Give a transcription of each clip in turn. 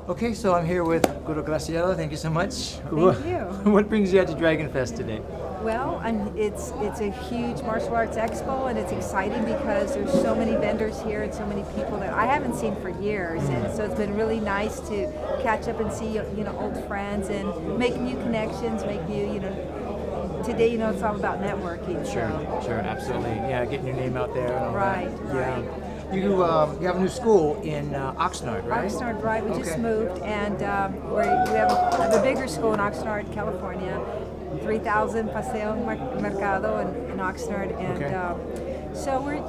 Okay, so I'm here with Guro Graciela. Thank you so much. Thank you. What brings you out to Dragonfest today? Well, it's a huge martial arts expo, and it's exciting because there's so many vendors here and so many people that I haven't seen for years, and so it's been really nice to catch up and see old friends and make new connections, make new Today, it's all about networking. Sure, absolutely. Yeah, getting your name out there. And all Right, that. Yeah. right. You have a new school in Oxnard, right? Oxnard, right? We just Okay. moved, and we have a bigger school in Oxnard, California, 3,000 Paseo Mercado in Oxnard, and Okay. so we're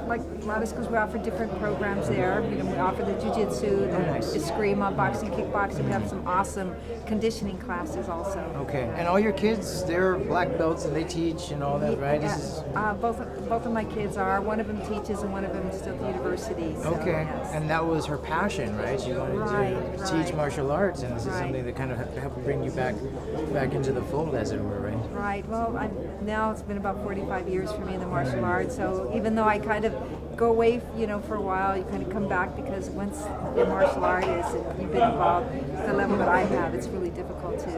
like a lot of schools, we offer different programs there. We offer the jiu-jitsu, the nice. eskrima, boxing, kickboxing. We have some awesome conditioning classes also. Okay. And all your kids, they're black belts and they teach and all that, right? Both of my kids are. One of them teaches, and one of them is still at the university. So, Okay. yes. And that was her passion, right? She wanted to teach Right. martial arts, and this is Right. something that kind of helped bring you back into the fold, as it were, right? Right. Well, now it's been about 45 years for me in the martial arts. So even though I kind of go away, for a while, you kind of come back because once the martial art is, and you've been involved at the level that I have, it's really difficult to.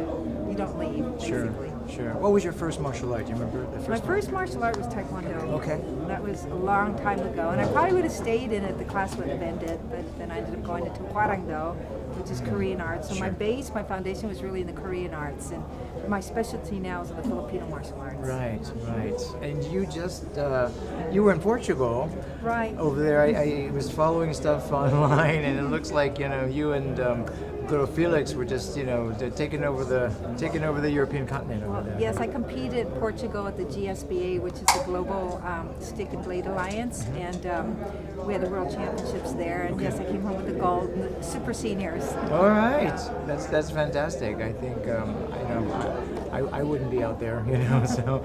You don't leave. Basically. Sure. What was your first martial art? Do you remember the first My one? first martial art was Taekwondo. Okay. That was a long time ago, and I probably would have stayed in it. The class would have ended, but then I ended up going to Hwarangdo, which is Korean arts. So my foundation was really in the Korean arts, and my specialty now is in the Filipino martial arts. Right. And you just, you were in Portugal. Right. Over there, I was following stuff online, and it looks like, you and Guro Felix were just, they're taking over the European continent over there. Yes, I competed in Portugal at the GSBA, which is the Global Stick and Blade Alliance, and we had the World Championships there. And yes, I came home with the gold, and the super seniors. All right, that's fantastic. I think I wouldn't be out there, so.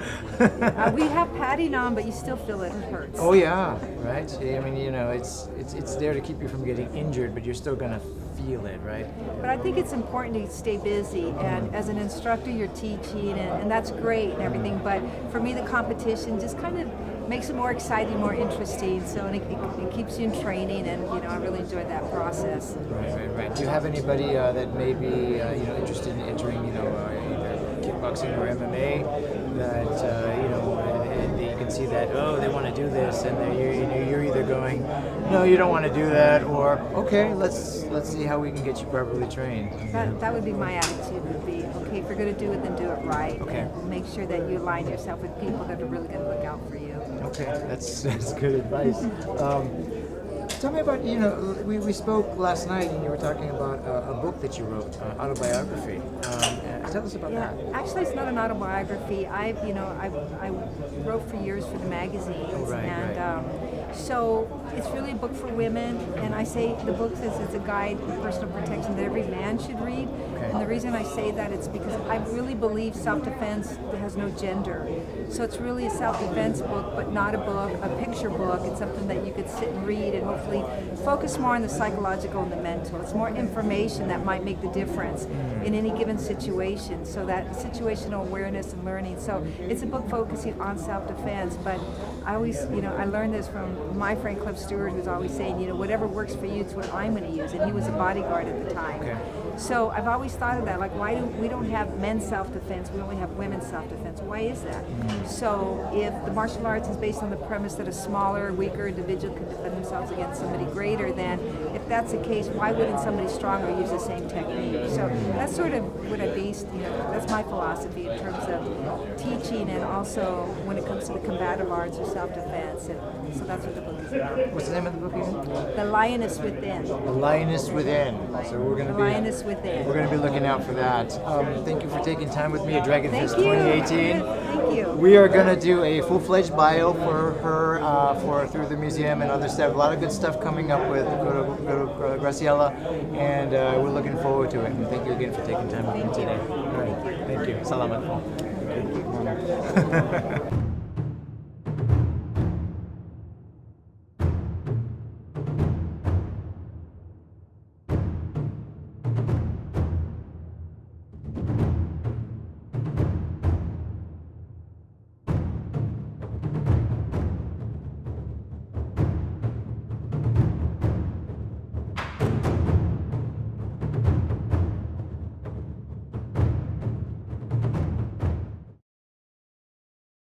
We have padding on, but you still feel it hurts. Oh yeah, right. I mean, it's there to keep you from getting injured, but you're still gonna feel it, right? But I think it's important to stay busy, and as an instructor, you're teaching, and that's great and everything. But for me, the competition just kind of makes it more exciting, more interesting. So and it keeps you in training, and I really enjoyed that process. Right. Do you have anybody that may be interested in entering either kickboxing or MMA that and you can see that they want to do this, and you're either going, no, you don't want to do that, or okay, let's see how we can get you properly trained. That would be my attitude. Would be okay, if you're going to do it, then do it right. Okay. And make sure that you align yourself with people that are really going to look out for you. Okay, that's good advice. Tell me about, we spoke last night and you were talking about a book that you wrote, autobiography. Tell us about that. Actually, it's not an autobiography. I wrote for years for the magazines, so it's really a book for women. And I say the book says it's a guide to personal protection that every man should read. Okay. And the reason I say that it's because I really believe self-defense has no gender. So it's really a self-defense book, but not a picture book. It's something that you could sit and read and hopefully focus more on the psychological and the mental. It's more information that might make the difference in any given situation. So that situational awareness and learning. So it's a book focusing on self-defense, but I always, I learned this from my friend Cliff Stewart, who's always saying, whatever works for you, it's what I'm going to use. And he was a bodyguard at the time. Okay. So I've always thought of that, like why do we don't have men's self-defense, we only have women's self-defense. Why is that? So if the martial arts is based on the premise that a smaller, weaker individual can defend themselves against somebody greater, then if that's the case, why wouldn't somebody stronger use the same technique? So that's sort of what I based, that's my philosophy in terms of teaching, and also when it comes to the combative arts or self-defense. And so that's what the book is about. What's the name of the book again? The Lioness Within. The Lioness Within. So we're going to be Lioness Within. We're going to be looking out for that. Thank you for taking time with me at Dragonfest Thank you. 2018. Thank you. We are going to do a full-fledged bio for her through the museum and other stuff. A lot of good stuff coming up with Guro Graciela, and we're looking forward to it. And thank you again for taking time with me today. All right. Thank you. Salamat po.